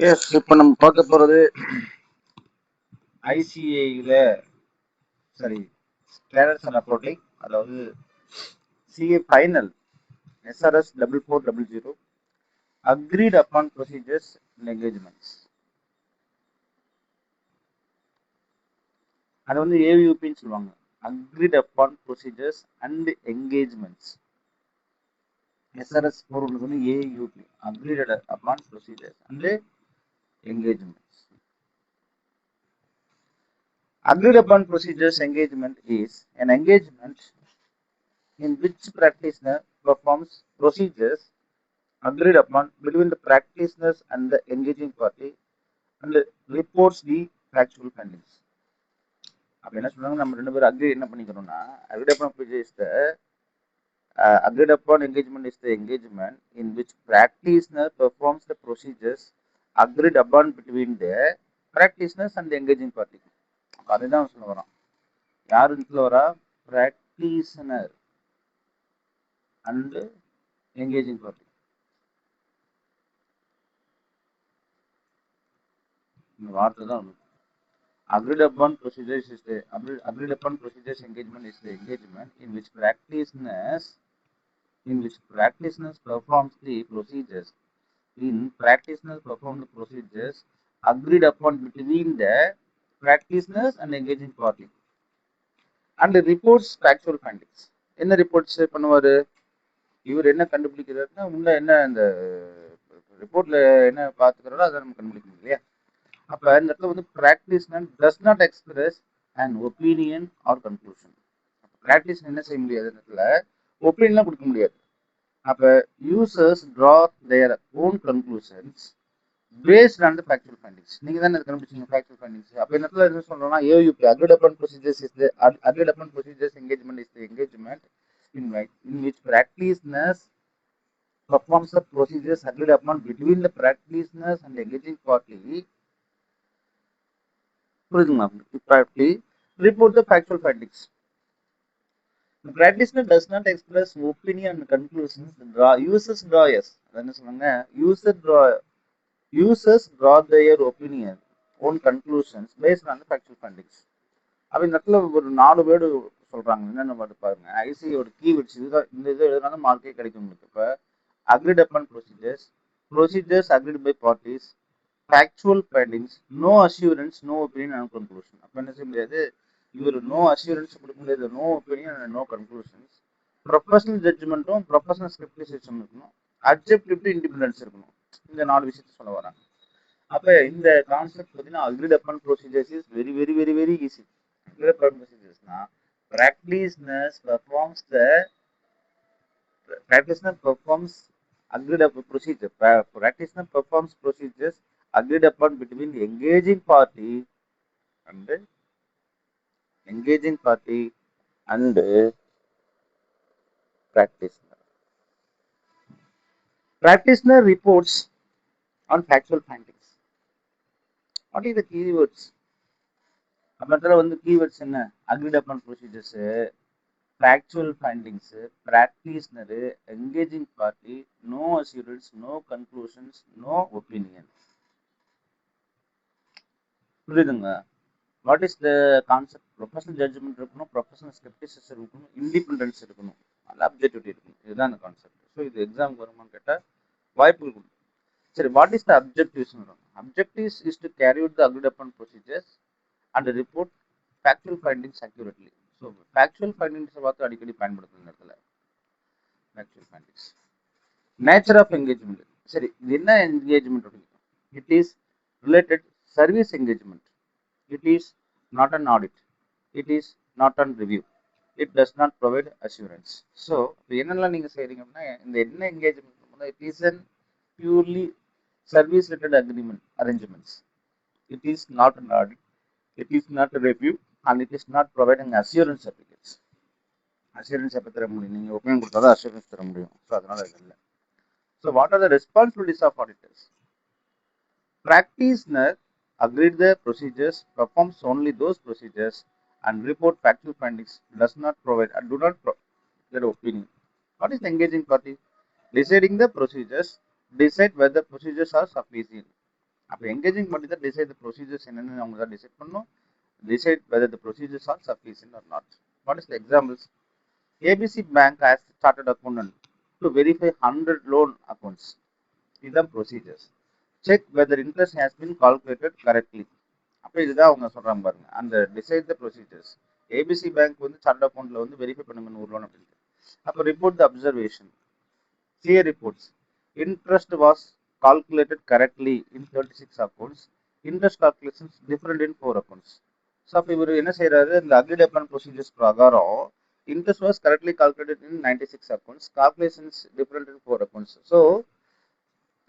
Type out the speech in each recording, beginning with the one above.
S, இப்போ நம்ம பார்க்க போகிறது ஐசிஏயில் சரி ஸ்டேட்டஸ் அண்ட் அப்ரோட்டிங், அதாவது CA final SRS 4400 agreed upon procedures and engagements. அது வந்து ஏவியூபின்னு சொல்லுவாங்க, agreed upon procedures and engagements. SRS 4 வந்து AUP, agreed upon procedures and engagements. Agreed upon procedures engagement is an engagement in which practitioner performs procedures agreed upon between the practitioners and the engaging party and reports the factual findings. அப்ப என்ன சொல்றாங்க, நம்ம ரெண்டு பேரும் agri என்ன பண்ணிக்கணும்னா, agreed upon procedure is the agreed upon engagement is the engagement in which practitioner performs the procedures agreed upon between the practitioners and the engaging party. அதுதான் சொல்ல வரோம். யார் இதுல வரா? Practitioner and engaging party. இந்த வார்த்தை தான் agreed upon procedures is the agreed upon procedures engagement is the engagement in which practitioners performs the procedures perform the procedures agreed upon between the practitioners and engaging party and reports factual findings. என்ன reports பண்ணுவாரு? இவர் என்ன கண்டுபிடிக்கிறாருன்னா, உள்ள என்ன இந்த ரிப்போர்ட்ல என்ன பார்த்துக்கிறாரோ அதை நம்ம கண்டுபிடிக்கணும் இல்லையா? அப்ப இந்த இடத்துல வந்து practitioner does not express and opinion or conclusion. Practice என்ன செய்ய முடியாது, இந்த இடத்துல ஒப்பீனியன்லாம் கொடுக்க முடியாது. அப்ப users draw their own conclusions based on the factual findings. நீங்க தானே கண்டுபிடிச்சீங்க ஃபேக்சுவல் ஃபைண்டிங்ஸ். அப்ப இந்த இடத்துல என்ன சொல்றோம்னா, AUP agreed upon procedures is the agreed upon procedures engagement is the engagement in which practitioners performs the procedures agreed upon between the practitioners and the engaging party. புரியுதுங்களா? Party report the factual findings. The practitioner does not express opinion and conclusions. Users draw yes. என்ன சொன்னாங்க? Users draw their opinion own conclusions based on the factual findings. அப்ப இந்த இடத்துல ஒரு 4 word சொல்றாங்க. என்னென்ன word பாருங்க. ஐசியோட கீவேர்ட்ஸ் இதுதான். இந்த இது எழுதுனாலும் மார்க்கே கிடைக்கும் உங்களுக்கு. இப்ப agreed upon procedures agreed by parties, factual findings, no assurance, no opinion and conclusion. அப்ப என்ன செய்ய முடியாது, இவர் நோ அஷூரன்ஸ் கொடுக்க முடியாது, no opinion and no conclusions. Professional ஜட்ஜ்மெண்ட்டும் ப்ரொஃபஷனல் ஸ்கிரிப்டிசேஷன் இருக்கணும், அப்ஜெக்டிவ் இண்டிபெண்டன்ஸ் இருக்கணும். இந்த 4 விஷயத்த சொல்ல வராங்க. அப்ப இந்த கான்செப்ட் பார்த்தீங்கன்னா, agreed upon procedures is very very very very easy. agreed upon procedures-னா practitioners performs agreed upon procedure. Practitioner performs procedures agreed upon between the engaging party and practitioner. Practitioner reports on factual findings. What is the keywords? அப்பத்துல வந்து keywords என்ன? agreed upon procedures, factual findings, practitioner, engaging party, no assurance, no conclusions, no opinion. புரியுதுங்க? What is the concept? Professional judgment இருக்கணும், professional scepticism இருக்கணும், independence இருக்கணும், objectivity இருக்கணும். இதுதான் அந்த கான்செப்ட். ஸோ இது எக்ஸாம் வருமானு கேட்டால் வாய்ப்பு இருக்கும். சரி, what is the objectives? Objectives is to carry out the agreed upon procedures and report factual findings accurately. So factual ஃபைண்டிங்ஸை பார்த்து அடிக்கடி பயன்படுத்தும் இந்த இடத்துல. Factual findings. Nature of engagement. சரி, இது என்ன engagement? It is related service engagement. It is not an audit. It is not on review. It does not provide assurance. So, என்னெல்லாம் நீங்க செய்றீங்க அப்படின்னா, இந்த என்ன engagement, it is an purely service related arrangements. It is not an audit. It is not a review and it is not providing assurance certificates. Assurance எப்ப தர முடியும்? நீங்க ஒப்பீனியன் கொடுத்தாதான் assurance தர முடியும். ஸோ அதனால இது இல்லை. So what are the responsibilities of auditors? Practitioner agreed the procedures, performs only those procedures and report factual findings, does not provide and do not their opinion. What is the engaging party? Deciding the procedures, decide whether procedures are sufficient. அப்போ engaging பண்ணி தான் decide த procedures என்னென்னு அவங்க தான் decide பண்ணணும். Decide whether the procedures are sufficient or not. What is the examples? ABC Bank has started accountant to verify 100 loan accounts. These are procedures. Check whether interest has been calculated correctly. அப்போ இதுதான் அவங்க சொல்கிறாங்க பாருங்க. அந்த decide த procedures. ABC bank வந்து chart அக்கௌண்ட்டில் வந்து verify பண்ணுங்க 100 லோன் அப்படின்ட்டு. அப்போ report the observation. CA reports. Interest was calculated correctly in 36 accounts. Interest calculations different in 4 accounts. So அப்போ இவர் என்ன செய்யறாரு, இந்த அக்ரிட் அப்பான் ப்ரொசீஜர்ஸ் பிரகாரம் interest was correctly calculated in 96 accounts, calculations different in 4 accounts. So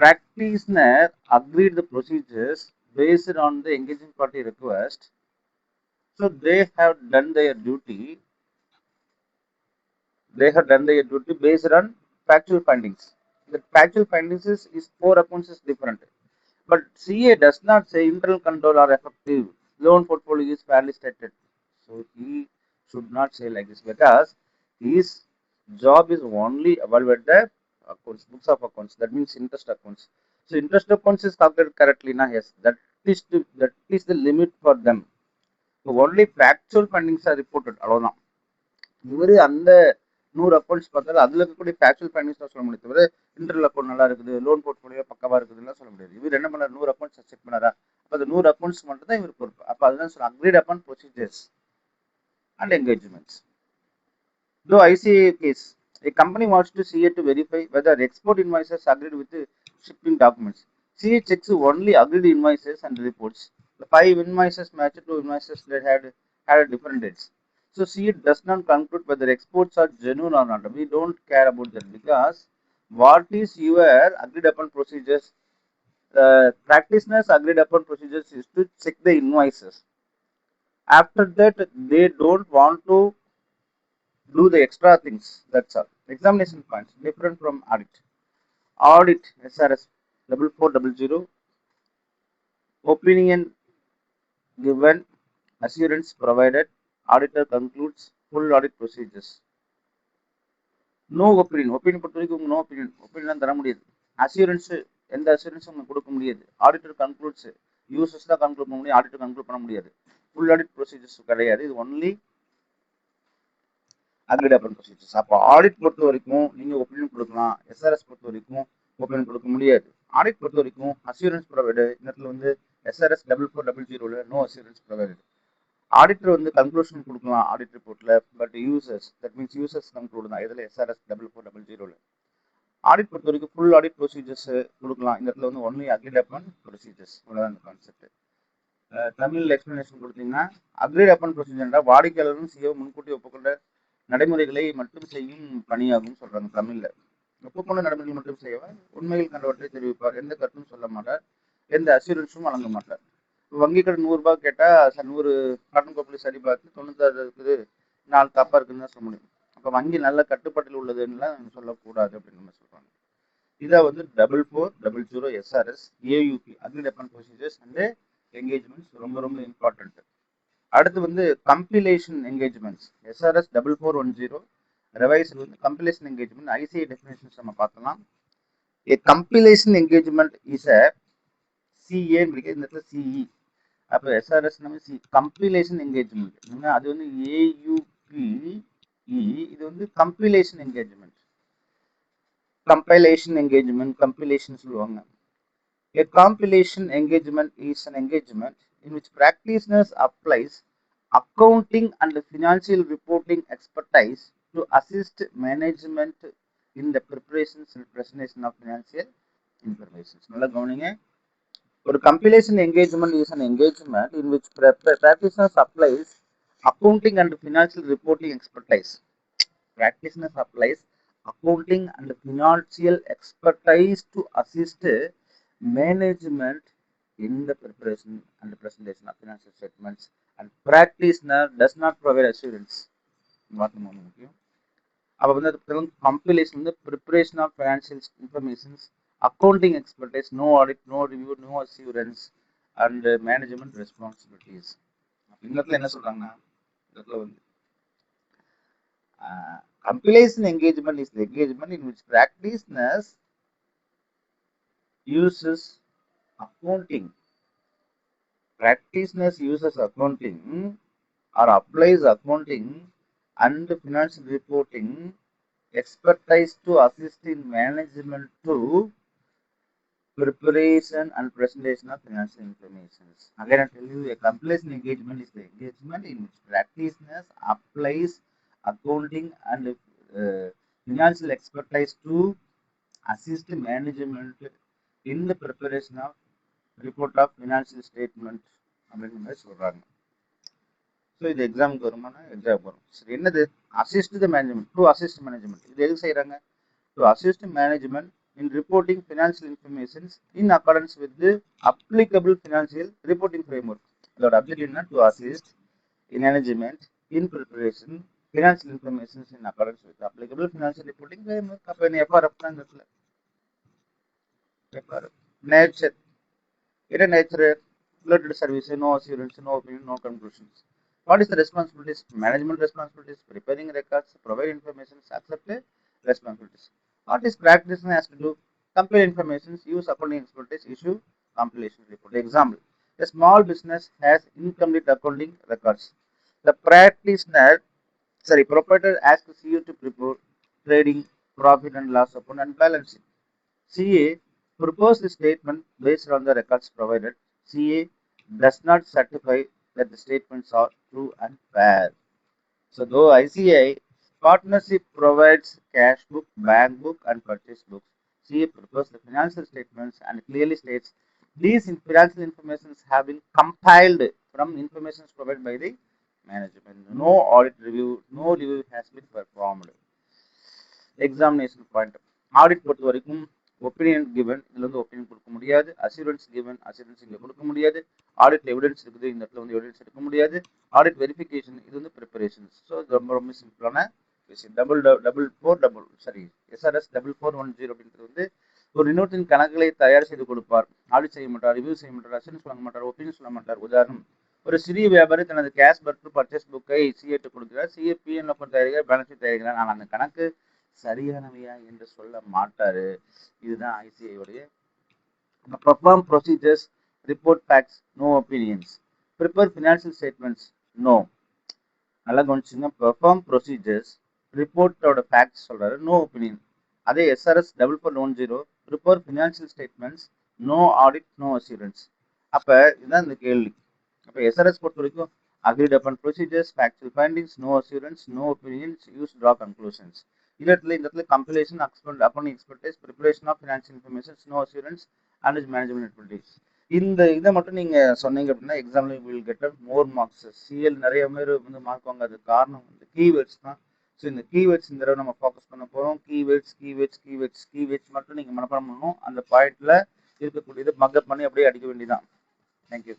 practitioner agreed the procedures based on the engaging party request. So they have done their duty. They have done their duty based on factual findings. The factual findings is 4 accounts is different. But CA does not say internal control are effective. Loan portfolio is fairly stated. So he should not say like this because his job is only evaluate the accounts, books of accounts. That means interest accounts. So interest accounts is calculated correctly. Now yes, that is the limit for them. So only factual findings are reported. Alone. இவர் அந்த 100 accounts பார்த்தாலும் அதில் இருக்கக்கூடிய factual findings தான் சொல்ல முடியும், தவிர internal account நல்லா இருக்குது, லோன் போர்ட்ஃபோலியோ பக்கவா இருக்குதுன்னு சொல்ல முடியாது. இவர் என்ன பண்ணார், 100 அக்கௌண்ட்ஸ் செக் பண்ணாரா, அப்போ அந்த 100 அக்கௌண்ட்ஸ் மட்டும் தான் இவர் பொறுப்பு. அப்போ அதுதான் சொல்ல agreed upon procedures and engagements. Though ICA case, a company wants to CA to verify whether export invoices agreed with the shipping documents. CA checks only agreed invoices and reports. The 5 invoices match to invoices that had different dates. So CA does not conclude whether exports are genuine or not. We don't care about that because what is your agreed upon procedures? Practitioners agreed upon procedures is to check the invoices. After that, they don't want to do the extra things. That's all. Examination points different from audit. Audit SRS 4400, opinion given, assurance provided. Auditor concludes full audit procedures. No opinion. Opinion பொறுத்த வரைக்கும் no opinion. Opinion தர முடியாது. Assurance எந்த அசூரன்ஸும் உங்களுக்கு கொடுக்க முடியாது. Auditor concludes users தான் conclude பண்ண முடியும், ஆடிட்டர் கன்க்ளூட் பண்ண முடியாது. ஃபுல் ஆடிட் ப்ரொசீஜர்ஸ் கிடையாது, இது ஒன்லி அக்ரிட் அப்பான் ப்ரொசீஜர்ஸ். அப்போ ஆடிட் பொறுத்த வரைக்கும் நீங்கள் ஒப்பீனியன் கொடுக்கலாம், எஸ்ஆர்எஸ் பொறுத்த வரைக்கும் ஒப்பீனியன் கொடுக்க முடியாது. ஆடிட் பொறுத்த வரைக்கும் அசூரன்ஸ் ப்ரொவைடு, இந்த இடத்துல வந்து SRS 4400 no assurance provide. Auditor வந்து கன்க்ளூஷன் கொடுக்கலாம் ஆடிட் ரிப்போர்ட்ல, but users that means users conclude தான் இதில் SRS 4400. ஆடிட் பொறுத்த வரைக்கும் ஃபுல் ஆடிட் ப்ரொசீஜர்ஸ் கொடுக்கலாம், இந்த இடத்துல வந்து ஒன்லி அக்ரிட் அப்பான் ப்ரொசீஜர்ஸ். இவ்வளோதான் இந்த கான்செப்ட். தமிழ் எக்ஸ்பிளனேஷன் கொடுத்தீங்கன்னா அக்ரிட் அப்பான் ப்ரொசீஜர்னா வாடிக்கையாளரும் சிஓ முன்கூட்டி ஒப்புக்கொண்ட நடைமுறைகளை மட்டும் செய்யும் பணியாகும் சொல்றாங்க தமிழ்ல. ஒப்புக்கொண்ட நடைமுறைகள் மட்டும் செய்வார், உண்மையில் கண்டவற்றை தெரிவிப்பார், எந்த கருத்தும் சொல்ல மாட்டார், எந்த அசூரன்ஸும் வழங்க மாட்டார். வங்கி கடன் 100 ரூபாய் கேட்டா 100 கடன் கோப்பில் சரி பார்த்து 96 இருக்குது, 4 தப்பா இருக்குன்னு தான் சொல்ல முடியும். அப்போ வங்கி நல்ல கட்டுப்பாட்டில் உள்ளதுன்னு சொல்லக்கூடாது அப்படின்னு நம்ம சொல்றாங்க. இதை வந்து 4400 SRS AUP அக்ரிட் upon procedures and engagements ரொம்ப ரொம்ப இம்பார்ட்டன்ட். அடுத்து வந்து கம்பிலேஷன் என்கேஜ்மெண்ட்ஸ் SRS 4410 ரிவைஸ்டு வந்து கம்பிலேஷன் என்கேஜ்மெண்ட் ICA டெஃபினேஷன்ஸ் நம்ம பார்க்கலாம். A compilation engagement is a CA இந்த இடத்துல CE. அப்போ SRS நம்ம கம்பிலேஷன் என்கேஜ்மெண்ட், அது வந்து AUPE, இது வந்து compilation engagement. Compilation engagement compilation சொல்லுவாங்க. A compilation engagement is an engagement in which practitioners applies accounting and financial reporting expertise to assist management in the preparation and presentation of financial information. நல்லா கவனிங்க. ஒரு compilation engagement is an engagement in which practitioners applies accounting and financial reporting expertise. Practitioners applies accounting and financial expertise to assist management in the preparation and presentation of financial statements, and practitioner does not provide assurance. அப்போ வந்து compilation வந்து preparation of financial informations, accounting expertise, no audit, no review, no assurance and management responsibilities. இந்த இடத்துல என்ன சொல்றாங்கன்னா, இந்த இடத்துல வந்து compilation engagement is the engagement in which practitioners uses accounting. Practitioners uses accounting or applies accounting and financial reporting expertise to assist in management to preparation and presentation of financial information. Again, I tell you, a completion engagement is the engagement in which practitioners applies accounting and financial expertise to assist management in the preparation of report of financial statement அப்படின்னு மாதிரி சொல்றாங்க. So இது எக்ஸாமுக்கு வருமானா exam வரும். சரி, என்னது assist the management, to assist management. இது எதுக்கு செய்யறாங்க? To assist management in reporting financial information in accordance with the applicable financial reporting framework. அதோட அப்ஜெக்டிவ் என்ன? To assist management in preparation financial information in accordance with applicable financial reporting framework. அப்ப என்ன FRF தான் இந்த இடத்துல. FRF nature என்ன? Nature related service, no assurance, no opinion, no conclusions. What is the responsibilities? Management responsibilities, preparing records, provide information, accept responsibilities. What is practitioner has to do? Compile information, use accounting expertise, issue compilation report. Example: a small business has incomplete accounting records. The proprietor asks CEO to prepare trading, profit and loss account and balance sheet. CA proposed the statement based on the records provided. CA does not certify that the statements are true and fair. So, though ICI partnership provides cash book, bank book, and purchase books, CA prepares the financial statements and clearly states these financial informations have been compiled from information provided by the management. No audit review, no review has been performed. Examination point. Audit பொறுத்த வரைக்கும் opinion given, இதுல வந்து opinion கொடுக்க முடியாது. Assurance given, assurance இங்க கொடுக்க முடியாது. Audit evidence இருக்குது, இந்த இடத்துல வந்து எவிடன்ஸ் எடுக்க முடியாது. ஆடிட் வெரிஃபிகேஷன், இது வந்து ப்ரிப்பரேஷன்ஸ். ஸோ இது ரொம்ப ரொம்ப சிம்பிளான விஷயம். எஸ்ஆர்எஸ் 4410 அப்படின்றது வந்து ஒரு நிறுவனத்தின் கணக்குகளை தயார் செய்து கொடுப்பார். ஆடிட் செய்ய மாட்டார், ரிவ்யூ செய்ய மாட்டார், அசூரன்ஸ் சொல்ல மாட்டார், ஒப்பீனியன் சொல்ல மாட்டார். உதாரணம், ஒரு சிறிய வியாபாரி தனது கேஷ் மற்றும் பர்ச்சேஸ் புக்கை சிஏட்டு கொடுக்கிறார். சிஏ பிஎன் தயாரிக்கிறார், பேலன்ஸ் ஷீட் தயாரிக்கிறார். ஆனால் அந்த கணக்கு சரியானவையா என்று சொல்ல மாட்டாரு. இதுதான் ஐசிஐ உடைய perform procedures, report facts, no opinions. Prepare financial statements, no. நல்லா கவனிச்சுங்க. perform procedures, report facts சொல்றாரு, no opinion. அதே SRS 4410 prepare financial statements, no audit, no assurance. அப்ப இதுதான் இந்த கேள்வி. அப்ப SRS பொறுத்த வரைக்கும் agreed upon procedures, factual findings, no assurance, no opinions, use draw conclusions. இந்த இடத்துல compilation, accounting expertise, preparation of financial information, no assurance and management activities. இந்த இதை மட்டும் நீங்க சொன்னீங்க அப்படின்னா எக்ஸாம்ல will get more marks. CL நிறைய பேர் வந்து மார்க் வாங்க. அது காரணம் இந்த கீவேர்ட்ஸ் தான். ஸோ இந்த கீவேர்ட்ஸ் இந்த தடவை நம்ம ஃபோக்கஸ் பண்ண போறோம். கீவேர்ட்ஸ் மட்டும் நீங்க மனப்பாடம் பண்ணணும். அந்த பாயிண்ட்ல இருக்கக்கூடியது மக்கப் பண்ணி அப்படியே அடிக்க வேண்டியதான். தேங்க்யூ.